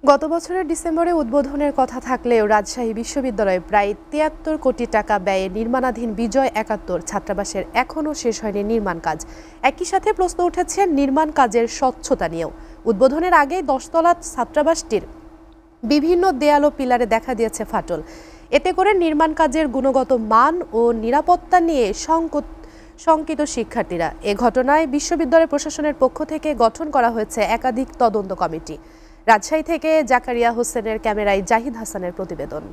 গত বছরের ডিসেম্বরে উদ্বোধনের কথা থাকলেও রাজশাহী বিশ্ববিদ্যালয়ে প্রায় ৭৩ কোটি টাকা ব্যয়ে নির্মাণাধীন বিজয় ৭১ ছাত্রাবাসের এখনও শেষ হয়নি নির্মাণ কাজ। একই সাথে প্রশ্ন উঠেছে নির্মাণ কাজের স্বচ্ছতা নিয়েও। উদ্বোধনের আগে ১০ তলা ছাত্রাবাসটির বিভিন্ন দেয়াল ও পিলারে দেখা দিয়েছে ফাটল। এতে করে নির্মাণ কাজের গুণগত মান ও নিরাপত্তা নিয়ে শঙ্কিত শিক্ষার্থীরা। এ ঘটনায় বিশ্ববিদ্যালয় প্রশাসনের পক্ষ থেকে গঠন করা হয়েছে একাধিক তদন্ত কমিটি। রাজশাহী থেকে জাকারিয়া হোসেনের ক্যামেরায় জাহিদ হাসানের প্রতিবেদন।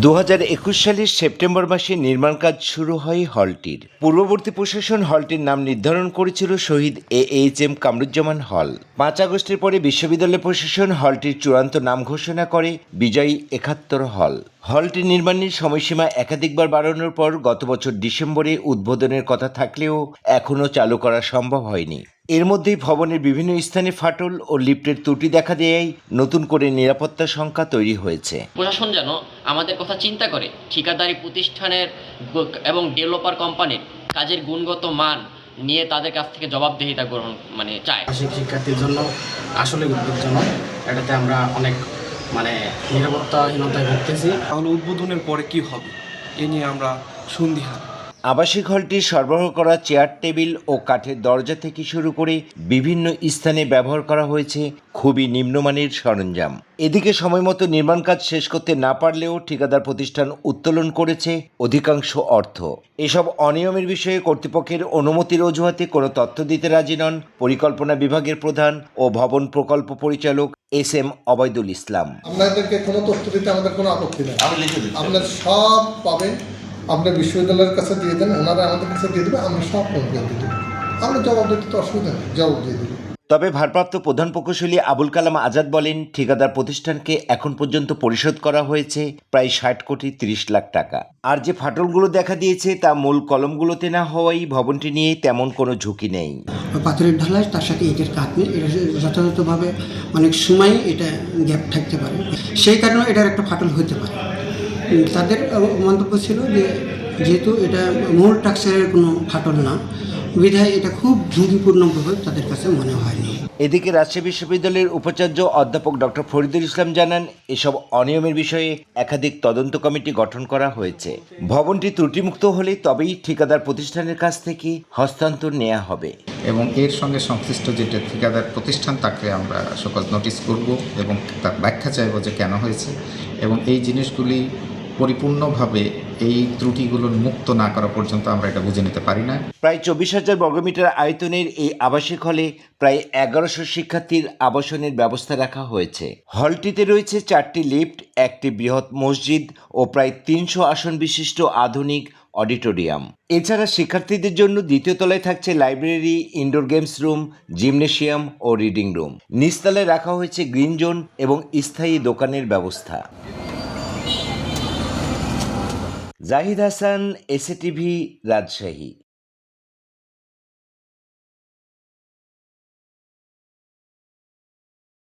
২০২১ সালের সেপ্টেম্বর মাসে নির্মাণ কাজ শুরু হয় হলটির। পূর্ববর্তী প্রশাসন হলটির নাম নির্ধারণ করেছিল শহীদ AHM কামরুজ্জামান হল। ৫ আগস্টের পরে বিশ্ববিদ্যালয় প্রশাসন হলটির চূড়ান্ত নাম ঘোষণা করে বিজয় ৭১ হল। হলটির নির্মাণের সময়সীমা একাধিকবার বাড়ানোর পর গত বছর ডিসেম্বরে উদ্বোধনের কথা থাকলেও এখনও চালু করা সম্ভব হয়নি। এর মধ্যেই ভবনের বিভিন্ন স্থানে ফাটল ও লিফটের ত্রুটি দেখা দেয়ায় নতুন করে নিরাপত্তা শঙ্কা তৈরি হয়েছে। প্রশাসন যেন আমাদের কথা চিন্তা করে ঠিকাদারি প্রতিষ্ঠানের এবং ডেভেলপার কোম্পানির কাজের গুণগত মান নিয়ে তাদের কাছ থেকে জবাবদিহিতা গ্রহণ চায়। শিক্ষার্থীর জন্য আসলে উদ্বেগজনক। এটাতে আমরা অনেক নিরাপত্তাহীনতায় ভুগতেছি। তাহলে উদ্বোধনের পরে কি হবে এ নিয়ে আমরা সন্দিহান। আবাসিক হলটি সরবরাহ করা চেয়ার টেবিল ও কাঠের দরজা থেকে শুরু করে বিভিন্ন স্থানে ব্যবহার করা হয়েছে খুবই নিম্নমানের সরঞ্জাম। এদিকে সময়মতো নির্মাণ কাজ শেষ করতে না পারলেও ঠিকাদার প্রতিষ্ঠান উত্তোলন করেছে অধিকাংশ অর্থ। এসব অনিয়মের বিষয়ে কর্তৃপক্ষের অনুমতির অজুহাতে কোনো তথ্য দিতে রাজি নন পরিকল্পনা বিভাগের প্রধান ও ভবন প্রকল্প পরিচালক SM অবায়দুল ইসলাম। আপনাদেরকে কোনো তথ্য দিতে আমাদের কোনো আপত্তি নেই, আপনার সব পাবেন। আপনার বিশ্ববিদ্যালয়ের কাছে দিয়ে দেন, ওনারা আমাদের কাছে দিয়ে দেবে, আমরা সব দিয়ে দেবো। আমরা জবাব দিতে তো অসুবিধা নেই, জবাব দিয়ে দেবো। তবে ভারপ্রাপ্ত প্রধান প্রকৌশলী আবুল কালাম আজাদ বলেন, ঠিকাদার প্রতিষ্ঠানকে এখন পর্যন্ত পরিশোধ করা হয়েছে প্রায় ৬০ কোটি ৩০ লাখ টাকা। আর যে ফাটলগুলো দেখা দিয়েছে তা মূল কলমগুলোতে না হওয়ায় ভবনটি নিয়ে তেমন কোনো ঝুঁকি নেই। পাথরের ঢালাই তার সাথে ইটের কাটনি, এটা যথাযথভাবে অনেক সময় এটা গ্যাপ থাকতে পারে, সেই কারণে এটার একটা ফাটল হতে পারে। তাদের মন্তব্য ছিল যে যেহেতু এটা মূল স্ট্রাকচারের কোনো ফাটল না, বিধায় এটা খুব ঝুঁকিপূর্ণভাবে তাদের কাছে মনে হয়নি। এদিকে রাজশাহী বিশ্ববিদ্যালয়ের উপাচার্য অধ্যাপক ডক্টর ফরিদুল ইসলাম জানান, এসব অনিয়মের বিষয়ে একাধিক তদন্ত কমিটি গঠন করা হয়েছে। ভবনটি ত্রুটিমুক্ত হলে তবেই ঠিকাদার প্রতিষ্ঠানের কাছ থেকে হস্তান্তর নেওয়া হবে এবং এর সঙ্গে সংশ্লিষ্ট যেটা ঠিকাদার প্রতিষ্ঠান তাকে আমরা সকল নোটিশ করব এবং তার ব্যাখ্যা চাইব যে কেন হয়েছে, এবং এই জিনিসগুলি পরিপূর্ণভাবে এই ত্রুটিগুলোর মুক্ত না করা পর্যন্ত আমরা এটা বুঝে নিতে পারি না। প্রায় ২৪,০০০ বর্গমিটার আয়তনের এই আবাসিক হলে প্রায় ১১০০ শিক্ষার্থীর আবাসনের ব্যবস্থা রাখা হয়েছে। হলটিতে রয়েছে 4টি লিফট, একটি বৃহৎ মসজিদ ও প্রায় ৩০০ আসন বিশিষ্ট আধুনিক অডিটোরিয়াম। এছাড়া শিক্ষার্থীদের জন্য দ্বিতীয় তলায় থাকছে library, indoor games room, gymnasium ও রিডিং রুম। নিচতলায় রাখা হয়েছে গ্রিন জোন এবং স্থায়ী দোকানের ব্যবস্থা। জাহিদ হাসান, SATV, রাজশাহী।